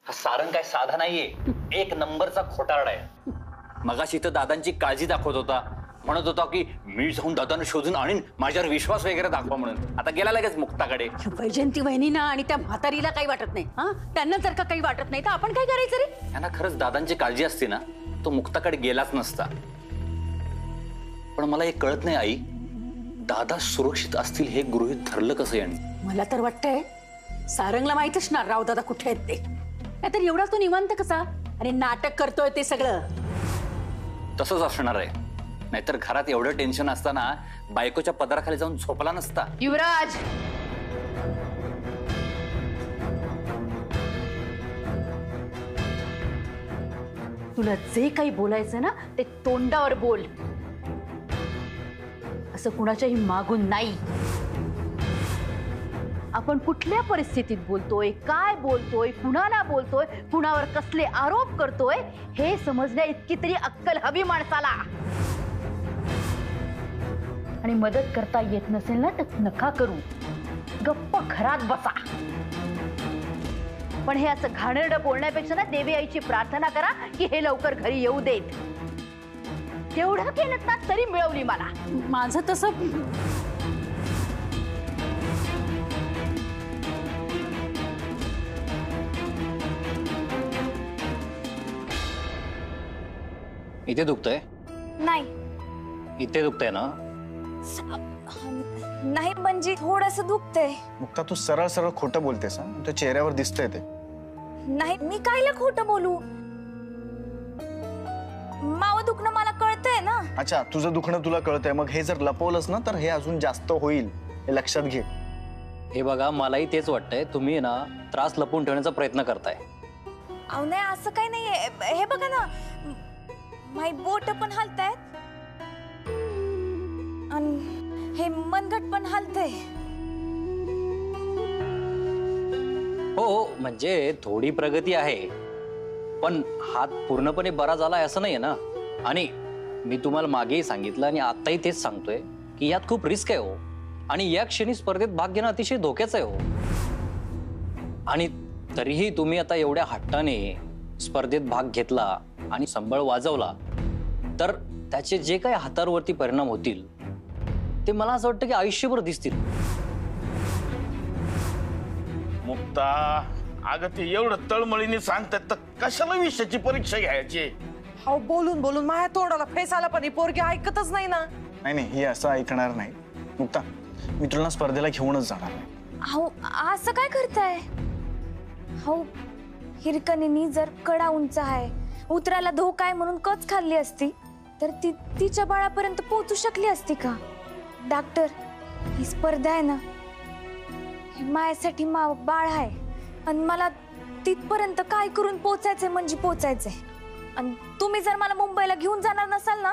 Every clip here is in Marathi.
हा सारंग काय साधा नाहीये, एक नंबरचा खोटारडा आहे. मगाशी तर दादांची काळजी दाखवत होता, म्हणत होता की मी जाऊन दादांना शोधून आणीन, माझ्यावर विश्वास वगैरे दाखवा म्हणून. आता गेला लगेच मुक्ताकडे. वैजयंती वहिनीना आणि त्या म्हातारीला काही वाटत नाही. हा, त्यांना जर का काही वाटत नाही तर आपण काय करायचं रे? त्यांना खरंच दादांची काळजी असती ना, तो मुक्ताकडे गेलाच नसता. पण मला हे कळत नाही आई, दादा सुरक्षित असतील हे गृहीत धरलं कसं यांनी? मला तर वाटतंय सारंगला माहित असणार राव दादा कुठे आहेत ते. नाहीतर एवढा तो निवांत कसा आणि नाटक करतोय ते सगळं? तसंच असणार आहे, नाहीतर घरात एवढं टेन्शन असताना बायकोच्या पदराखाली जाऊन झोपला नसता. युवराज, तुला जे काही बोलायचं ना ते तोंडावर बोल, असं कुणाच्याही मागून नाही. आपण कुठल्या परिस्थितीत बोलतोय, काय बोलतोय, कुणाला बोलतोय, कुणावर कसले आरोप करतोय हे समजण्या इतकी तरी अक्कल हवी माणसाला. आणि मदत करता येत नसेल ना तर नका करू, गप्प घरात बसा. पण हे असं घाणेरडं बोलण्यापेक्षा ना देवी आईची प्रार्थना करा की हे लवकर घरी येऊ देत. तेवढं केलं ना तरी मिळवली मला. माझं तसं इथे दुखतंय? नाही. इथे दुखतंय ना? नाही म्हणजे थोडंसं दुखतंय. मुक्ता तू सरळ सरळ खोटं बोलतेस. तुझ्या चेहऱ्यावर दिसतंय ते. नाही, मी कायला खोटं बोलू? माव दुखणं मला कळतंय ना. अच्छा, तुझं दुखणं तुला कळतंय, मग हे जर लपवलंस ना तर हे अजून जास्त होईल, हे लक्षात घे. हे बघा, मलाही तेच वाटतंय, तुम्ही ना त्रास लपवून ठेवण्याचा प्रयत्न करताय. अहो नाही, असं काही नाहीये. हे बघा ना, माझी बोट पण हलतायत आणि हे मनगट पण हलतंय. हो, म्हणजे थोडी प्रगती आहे, पण हात पूर्णपणे बरा झालाय असं नाहीये ना. आणि मी तुम्हाला मागेही सांगितलं आणि आताही तेच सांगतोय की यात खूप रिस्क आहे हो, आणि या क्षणी स्पर्धेत भाग घेणं अतिशय धोक्याचं आहे हो. आणि तरीही तुम्ही आता एवढ्या हट्टाने स्पर्धेत भाग घेतला आणि संबळ वाजवला तर त्याचे जे काही हातावरती परिणाम होतील ते मला असं वाटतं की आयुष्यभर दिसतील. मुक्ता, अगं ते एवढं तळमळीने सांगतात तर कशाला विषयाची परीक्षा घ्यायची? अहो बोलून बोलून माझ्या तोंडाला फेस आला पण ही पोरगी ऐकतच नाही ना. नाही नाही, ही असं ऐकणार नाही. मुक्ता, मी तुला स्पर्धेला घेऊनच जाणार नाही. अहो असं काय करताय? हो, हिरकणीनी जर कडा उंच आहे, उतरायला धोका आहे म्हणून कच खाल्ली असती तर ती तिच्या बाळापर्यंत पोहोचू शकली असती का? डॉक्टर, ही स्पर्धा आहे ना, माझ्यासाठी बाळ आहे आणि मला तिथपर्यंत काय करून पोचायचंय म्हणजे पोचायचंय. आणि तुम्ही जर मला मुंबईला घेऊन जाणार नसाल ना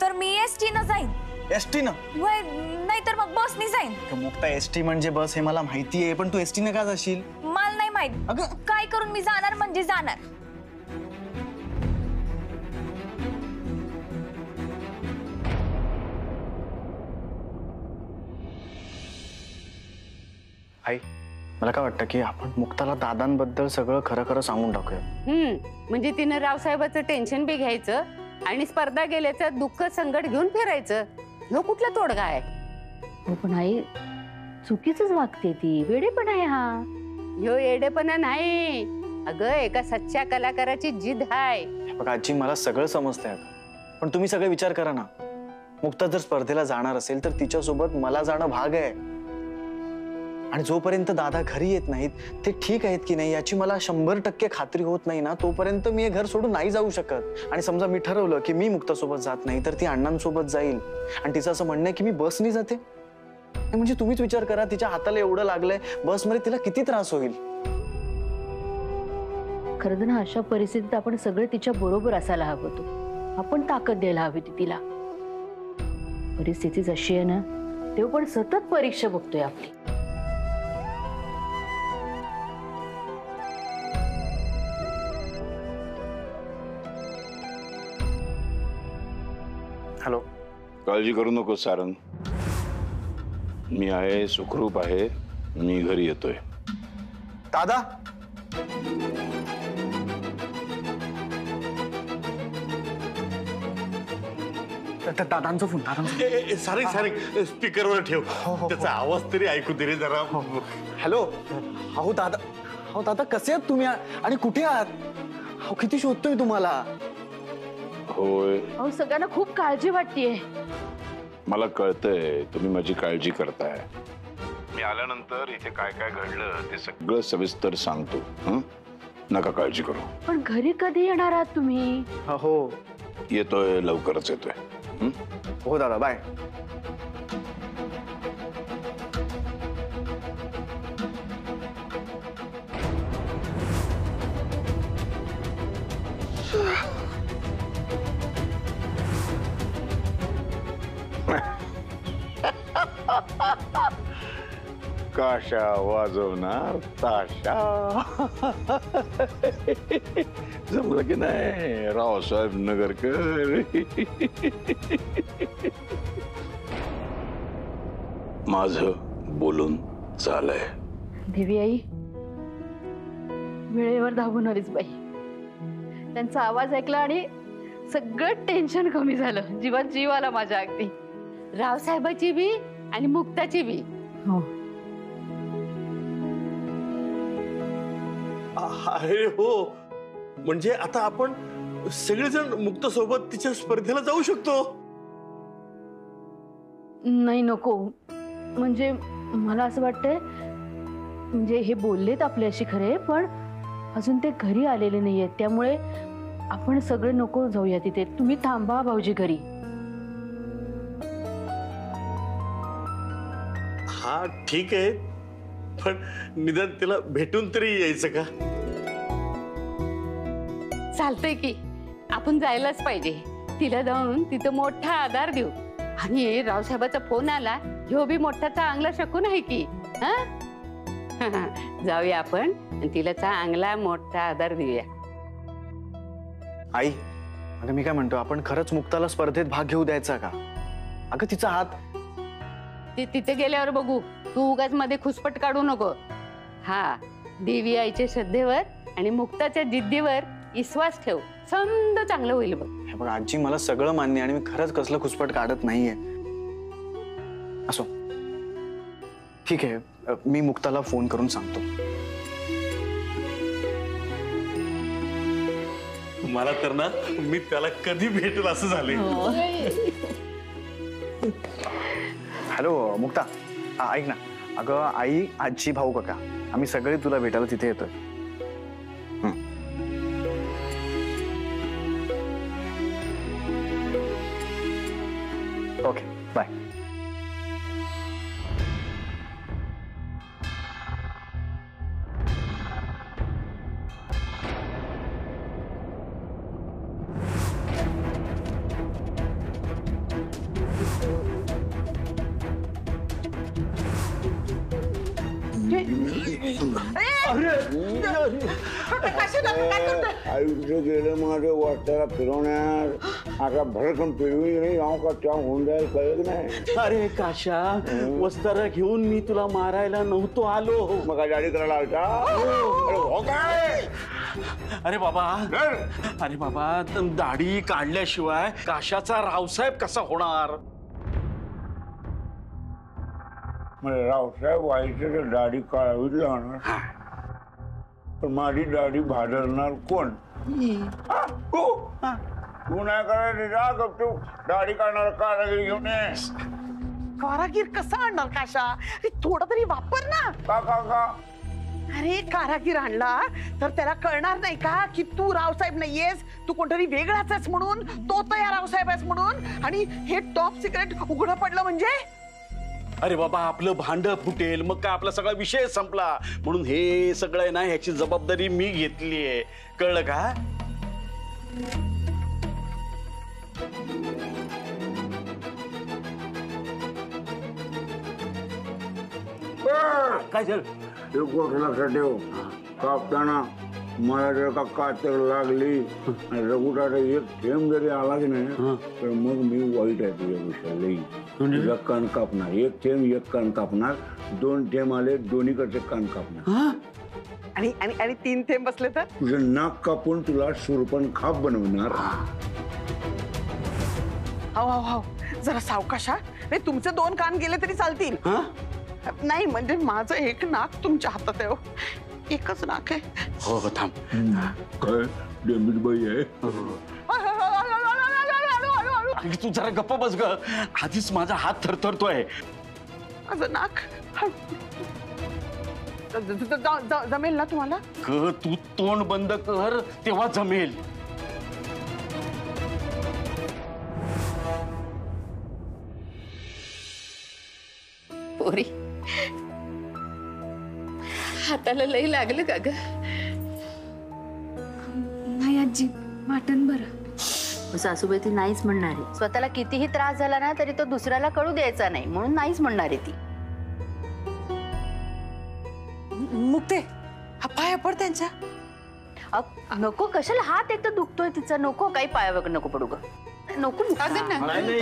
तर मी एसटी न जाईन. एसटी न? नाही तर मग बसनी जाईन. मुक्ता, एसटी म्हणजे बस हे मला माहिती आहे, पण तू एसटी न का जाशील? मला नाही माहित. अगं काय करून मी जाणार म्हणजे जाणार. आई, मला काय वाटतं की आपण मुक्ताला दादांबद्दल सगळं खरं खरं सांगून टाकूया. म्हणजे तिनं रावसाहेबाचं टेन्शन बी घ्यायचं आणि स्पर्धा गेल्याचं दुःख संकट घेऊन फिरायचं. ह्यो कुठला तोडगा आहे? हो पण आई चुकीच वागते ती, वेडेपण आहे हा. ह्यो येडेपणा नाही अगं, एका सच्च्या कलाकाराची जिद आहे. बघा आजी, मला सगळं समजतंय, पण तुम्ही सगळे विचार करा ना. मुक्ता जर स्पर्धेला जाणार असेल तर तिच्यासोबत मला जाणं भाग आहे. आणि जोपर्यंत दादा घरी येत नाहीत ते ठीक आहेत की नाही याची मला 100% खात्री होत नाही ना, तोपर्यंत मी हे घर सोडून नाही जाऊ शकत. आणि समजा मी ठरवलं की मी मुक्तासोबत जात नाही तर ती अण्णांसोबत जाईल आणि तिचं असं म्हणणं आहे की मी बसनी जाते. म्हणजे तुम्हीच विचार करा, तिच्या हाताला एवढं लागलंय, बसमध्ये तिला किती त्रास होईल. खरं ना, अशा परिस्थितीत आपण सगळे तिच्या बरोबर असायला हवं होतो. आपण ताकद द्यायला हवी होती तिला. परिस्थिती जशी आहे ना, तेव्हा पण सतत परीक्षा बघतोय आपली. हॅलो. काळजी करू नको सारंग, मी आहे, सुखरूप आहे, मी घरी येतोय. दादा, दादांचा फोन, दादांचा. सारे सारे स्पीकरवर ठेव, त्याचा आवाज तरी ऐकू दे रे जरा. हॅलो. अहो दादा कसे आहात तुम्ही आणि कुठे आहात? अहो किती शोधतोय तुम्हाला. होय, अहो सगळ्यांना खूप काळजी वाटतेय. मला कळतंय तुम्ही माझी काळजी करताय. मी आल्यानंतर इथे काय काय घडलं ते सगळं सविस्तर सांगतो. हं? नका काळजी करू. पण घरी कधी येणार आहात तुम्ही? हो येतोय, लवकरच येतोय. हं? हो दादा, बाय. काशा वाजवणार ताशा. जमलं की नाही रावसाहेब नगरकर. माझं बोलून झालंय. देवी आई वेळेवर धावून आलीच बाई. त्यांचा आवाज ऐकला आणि सगळं टेन्शन कमी झालं. जीवात जीव आला माझ्या अगदी. रावसाहेबाची बी आणि मुक्ताची बी. हो अरे हो, म्हणजे आता आपण सगळेजण मुक्त सोबत तिच्या स्पर्धेला जाऊ शकतो. नाही नको, म्हणजे मला असं वाटतंय, म्हणजे हे बोललेत आपल्याशी खरे, पण अजून ते घरी आलेले नाहीयेत. त्यामुळे आपण सगळे नको जाऊया तिथे. तुम्ही थांबा भाऊजी घरी. हा ठीक आहे, पण निदान तिला भेटून तरी यायचं का? चालतंय की, आपण जायलाच पाहिजे. तिला जाऊन तिथं मोठा आधार देऊ. आणि रावसाहेबाचा फोन आला, ह्यो बी मोठा चांगला शकून आहे की. हा जाऊया आपण आणि तिला चांगला मोठा आधार देऊया. आई, अगं मी काय म्हणतो, आपण खरंच मुक्ताला स्पर्धेत भाग घेऊ द्यायचा का? अगं तिचा हात. ते तिथे गेल्यावर बघू. तू उगाच मध्ये खुसपट काढू नको. हा, देवी आईच्या श्रद्धेवर आणि मुक्ताच्या जिद्दीवर विश्वास ठेव. समद चांगलं होईल बघ. हे बघ आजी, मला सगळं मान्य आणि मी खरंच कसलं खुसपट काढत नाहीये. असो ठीक आहे, मी मुक्ताला फोन करून सांगतो. मला तर ना, मी त्याला कधी भेटेल असं झालंय. हॅलो मुक्ता, ऐक ना. अगं आई, आजी, भाऊ, काका आम्ही सगळे तुला भेटायला तिथे येतोय. Okay bye. आयुष्य गेलं माझं वाट्याला फिरवण्यात. आता भडकन पिळवी नाही जाऊ का त्या होऊन जाईल, कळत नाही. अरे काशा, वस्तारा घेऊन मी तुला मारायला नव्हतो आलो. मग काय गाडी करायला आलता? अरे हो काय? अरे बाबा दाढी काढल्याशिवाय काशाचा रावसाहेब कसा होणार? म्हणजे रावसाहेब व्हायचं तर दाढी काढावीच लागणार. पण माझी दाढी भादरणार कोण? तू नाही करायचं, जा गप तू. दाढी काढणार कारागीर घेऊन ये. कारागीर कसा आणणार काशा? थोडा तरी वापर ना. का अरे कारागीर आणला तर त्याला कळणार नाही का की तू रावसाहेब नाहीयेस, तू कोणतरी वेगळाच आहेस म्हणून, तो तयार रावसाहेब आहेस म्हणून. आणि हे टॉप सिक्रेट उघडं पडलं म्हणजे? अरे बाबा, आपलं भांड फुटेल, मग काय आपला सगळा विषय संपला. म्हणून हे सगळं आहे ना, ह्याची जबाबदारी मी घेतलीये. कळलं का? काय झालं? एक गोष्ट लक्षात ठेव, कापताना मला जर का कातर लागली आणि रघुटाचा एक थेंब जरी आला की नाही, तर मग मी वाईट आहे तुझ्या लई. तुझा कान कापणार, एक थेंब एक कान कापणार, दोन थेंब आले दोन्हीकडचे कान कापणार. आणि आणि आणि 3 थेंब बसले तर तुझं नाक कापून तुला शूरपण खाप बनवणार. हो जरा सावकाश हा. नाही तुमचे 2 कान गेले तरी चालतील. नाही म्हणजे माझं एक नाक तुमच्या हातात आहे हो. एकच नाक आहे. हो थांब. काय डेमिटबाई आहे? आणि तू जरा गप्पा बस ग. आधीच माझा हात थरथरतोय. माझं नाक जमेल ना तुम्हाला? तू तोंड बंद कर तेव्हा जमेल. पोरी हाताला लई लागलं का ग? नाही आजी, वाटण बरं. सासूबाई ती नाहीच म्हणणार आहे. स्वतःला कितीही त्रास झाला ना तरी तो दुसऱ्याला कळू द्यायचा नाही म्हणून नाहीच म्हणणार आहे ती. मुक्ते हा पाया पड त्यांच्या. नको, कशाला हात एक तर दुखतोय तिचा. नको, काही पाया वगैरे नको पडू ग. नको नाही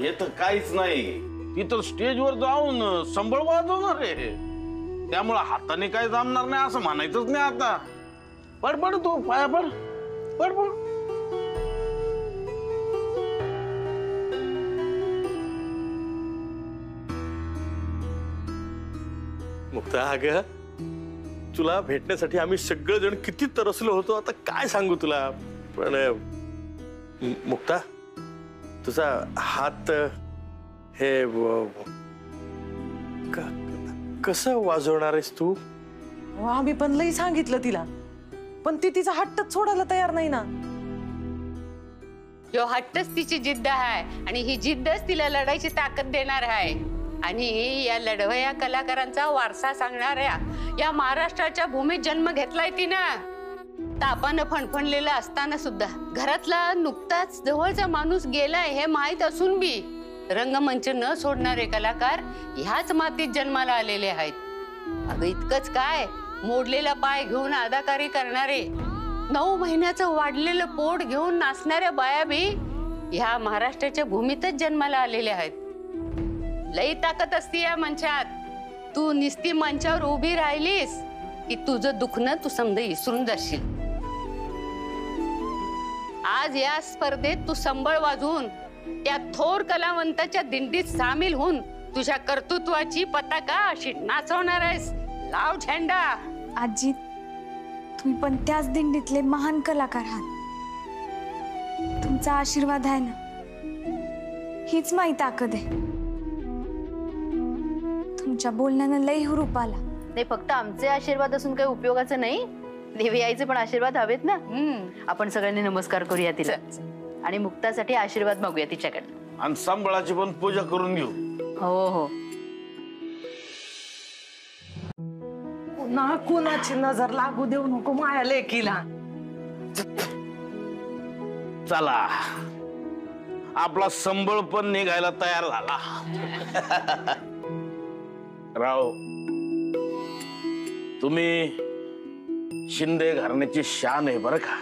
हे तर काहीच नाही. ती तर स्टेजवर जाऊन संबळ वाजवणार आहे. त्यामुळे हाताने काय जमणार नाही असं म्हणायचंच नाही आता. पड तू पाया पड. मुक्ता अगं तुला भेटण्यासाठी आम्ही सगळेजण किती तरसलो होतो. आता काय सांगू तुला. पण मुक्ता तुझा हात हे कसं वाजवणार आहेस तू? आम्ही पण लई सांगितलं तिला पण ती तिचा हट्टच सोडायला तयार नाही ना. जो हट्टच तिची जिद्द आहे आणि ही जिद्दच तिला लढायची ताकद देणार आहे. आणि या लढवया कलाकारांचा वारसा सांगणाऱ्या या महाराष्ट्राच्या भूमीत जन्म घेतलाय तिनं. तापानं फणफणलेला असताना सुद्धा घरातला नुकताच जवळचा माणूस गेलाय हे माहित असून बी रंगमंच न सोडणारे कलाकार ह्याच मातीत जन्माला आलेले आहेत. अगं इतकंच काय, मोडलेला पाय घेऊन अदाकारी करणारे, 9 महिन्याचं वाढलेलं पोट घेऊन नाचणाऱ्या बाया बी ह्या महाराष्ट्राच्या भूमीतच जन्माला आलेल्या आहेत. लई ताकद असती या मंचात. तू निस्ती मंचावर उभी राहिलीस की तुझं दुखणं तू समजा विसरून जाशील. आज या स्पर्धेत तू संबळ वाजवून त्या थोर कलावंताच्या दिंडीत सामील होऊन तुझ्या कर्तृत्वाची पताका अशी नाचवणार आहेस. लाव झेंडा. आजी, तुम्ही पण त्याच दिंडीतले महान कलाकार आहात. तुमचा आशीर्वाद आहे ना, हीच माही ताकद आहे. तुमच्या बोलण्यानं लई हुरूप आला. नाही, फक्त आमचे आशीर्वाद असून काही उपयोगाचं नाही. देवी आईचे पण आशीर्वाद हवेत ना. आपण सगळ्यांनी नमस्कार करूया तिला आणि मुक्तासाठी आशीर्वाद मागूया तिच्याकडे. आणि संबळाची पण पूजा करून घेऊ. हो. ना कोणाची नजर लागू देऊ नको माया लेकीला. चला आपला संबळ पण निघायला तयार झाला. राव तुम्ही शिंदे घराण्याची शान आहे बरं का.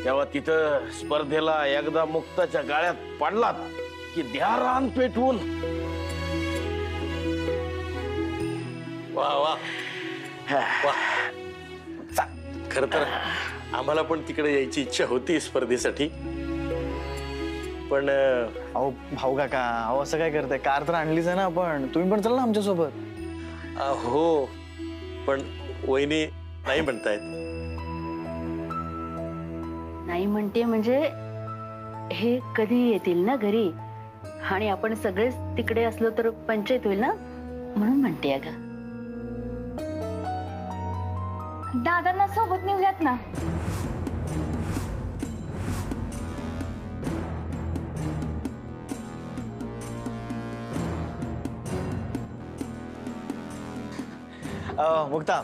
तेव्हा तिथं स्पर्धेला एकदा मुक्ताच्या गाळ्यात पडलात की द्या रान पेटवून. वा वा वा. खर तर आम्हाला पण तिकडे यायची इच्छा होती स्पर्धेसाठी. पण अहो भाऊ काका, अहो असं काय करताय? कार तर आणलीच आहे ना आपण. तुम्ही पण चला ना आमच्या सोबत. हो पण वहिनी नाही म्हणतायत. नाही म्हणते म्हणजे हे कधी येतील ना घरी आणि आपण सगळेच तिकडे असलो तर पंचायत होईल ना, म्हणून म्हणते. अगं दादांना सोबत नेऊयात ना. मुक्ता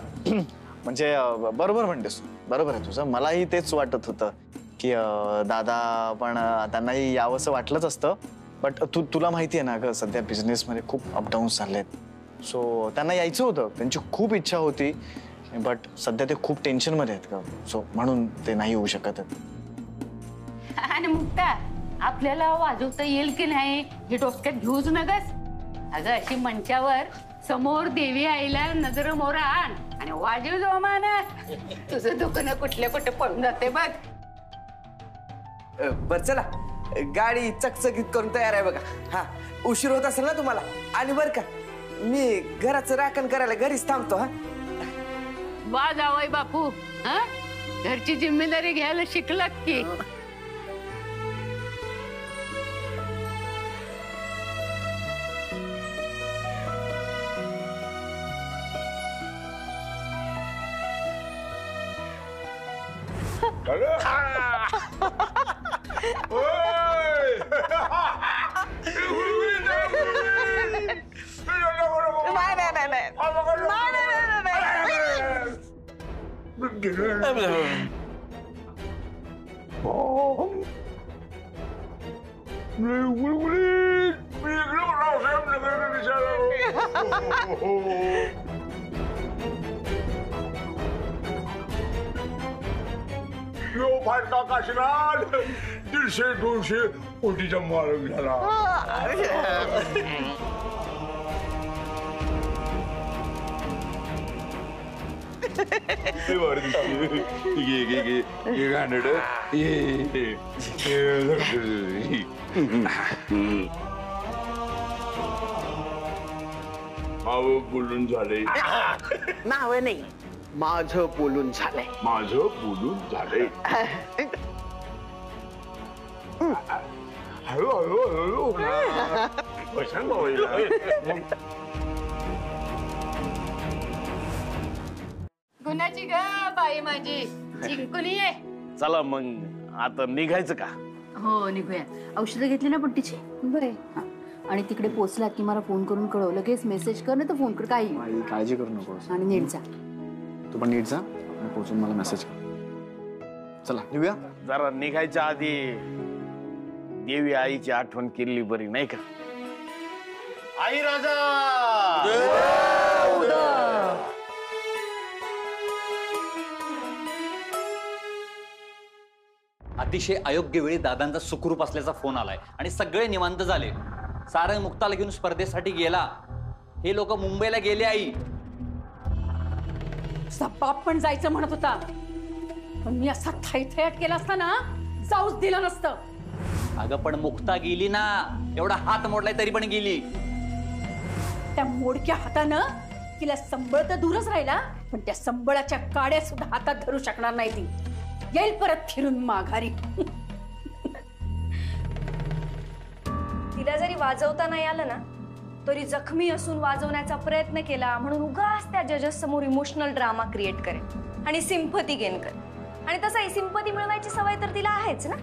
म्हणजे बरोबर म्हणतेस, बरोबर आहे तुझं. मलाही तेच वाटत होतं की दादा पण त्यांनाही यावंसं वाटलंच असतं. बट तुला माहिती आहे ना ग, सध्या बिझनेसमध्ये खूप अपडाऊन्स झालेत. सो त्यांना यायचं होतं, त्यांची खूप इच्छा होती. बट सध्या ते खूप टेन्शनमध्ये आहेत का, सो म्हणून ते नाही होऊ शकत. आणि मुक्ता आपल्याला वाजवता येईल की नाही हे डोक्यात घेऊच नगस. अगं अशी मंचावर समोर देवी आईला नजर मोर आण आणि वाजव जोमानं. तुझं दुकान कुठल्या कुठे पळून जाते बघ. बर चला, गाडी चकचकीत करून तयार आहे बघा. हा, उशीर होत असेल ना तुम्हाला. आणि बर का, मी घराचं राखण करायला घरीच थांबतो. हा, वा जावई बापू, हा घरची जिम्मेदारी घ्यायला शिकलात की. फाटका काशीनाथ 150-200 कोटीचा मालक झाला. बोलून झाले. नाव नाही, माझं बोलून झालंय. माझं बोलून झालंय. हळू हळू हळू पसंत होईल. गुणाची ग बाई माझी जिंकून ये. चला मग आता निघायचं का? हो निघूया. औषधं घेतली ना पण तिची? बरे. आणि तिकडे पोचलात की मला फोन करून कळव. लगेच मेसेज कर, नाही तर फोन कर, काही काळजी करू नको. आणि नीट जा. तू पण नीट जा आणि पोहोचून मला मेसेज कर. चला निघूया. जरा निघायच्या आधी देवी आईची आठवण केली बरी, नाही का? आई राजा अतिशय अयोग्य वेळी दादांचा सुखरूप असल्याचा फोन आलाय आणि सगळे निवांत झाले. सारंग मुक्ताला घेऊन स्पर्धेसाठी गेला. हे लोक मुंबईला गेले. आई बाप पण जायचं म्हणत होता, पण मी असा थैथयाट केला असता ना, जाऊच दिलं नसतं. अगं पण मुक्ता गेली ना, एवढा हात मोडलाय तरी पण गेली. त्या मोडक्या हातानं तिला संबळ तर दूरच राहिला, पण त्या संबळाच्या काड्या सुद्धा हातात धरू शकणार नाही. ती येईल परत फिरून माघारी. तिला जरी वाजवता नाही आलं ना, तरी जखमी असून वाजवण्याचा प्रयत्न केला म्हणून उगाच त्या जजेस समोर इमोशनल ड्रामा क्रिएट करेल आणि सिंपती गेन करेल. आणि तसंही सिंपती मिळवायची सवय तर तिला आहेच ना.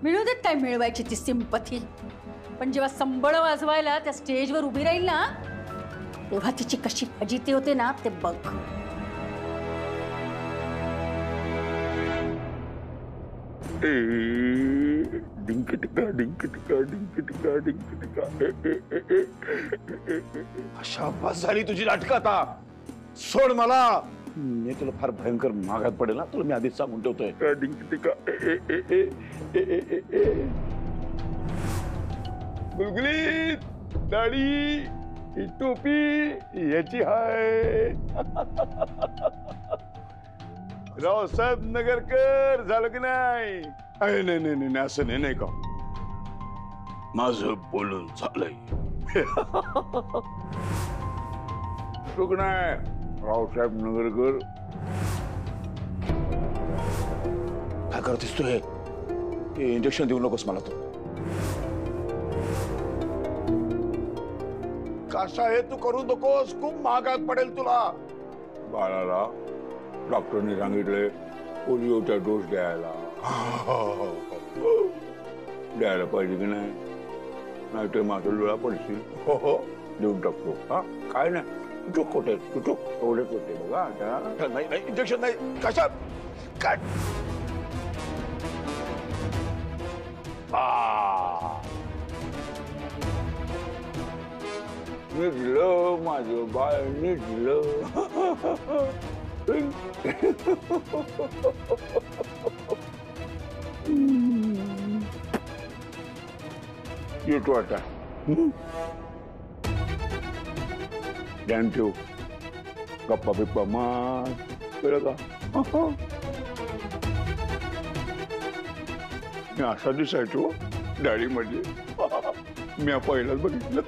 मिळू देत काय मिळवायची ती सिंपथी, पण जेव्हा संबळ वाजवायला त्या स्टेजवर उभी राहील ना, तेव्हा तिची कशी फजिती होते ना ते बघ. डिंक टिका डिंक टिका डिंक टिका डिंक टिका. अशा बस झाली तुझी नाटकं. आता सोड मला. मी तुला फार भयंकर मागात पडेल ना, तुला मी आधीच सांगून ठेवतोय. डिंक टिका गुलगुली दाढी ही टोपी याची हाय. रावसाहेब नगरकर झालं की नाही? नाही नाही नाही असं नाही, नाही का? माझं बोलून झालंय. चूक नाही रावसाहेब नगरकर. काय करतेस तू? हे इंजेक्शन देऊ नकोस मला. तू कसा हे तू करू नकोस, खूप महागात पडेल तुला. बाळाला डॉक्टरने सांगितले पोलिओचा डोस द्यायला. द्यायला पाहिजे की नाही? नाहीतर माझा डोळा पडशील. हो देऊन टाकतो. हा काय नाही, चूक होते चूक एवढेच होते बघा. आता नाही इंजेक्शन नाही. कशा काय निघलं माझं बाळ निघलं. येतो आता. ध्यान ठेव. गप्पा बिप्पा मार, कळलं का? मी असा दिसायचो डाळीमध्ये. मी पहिलाच बघितलं.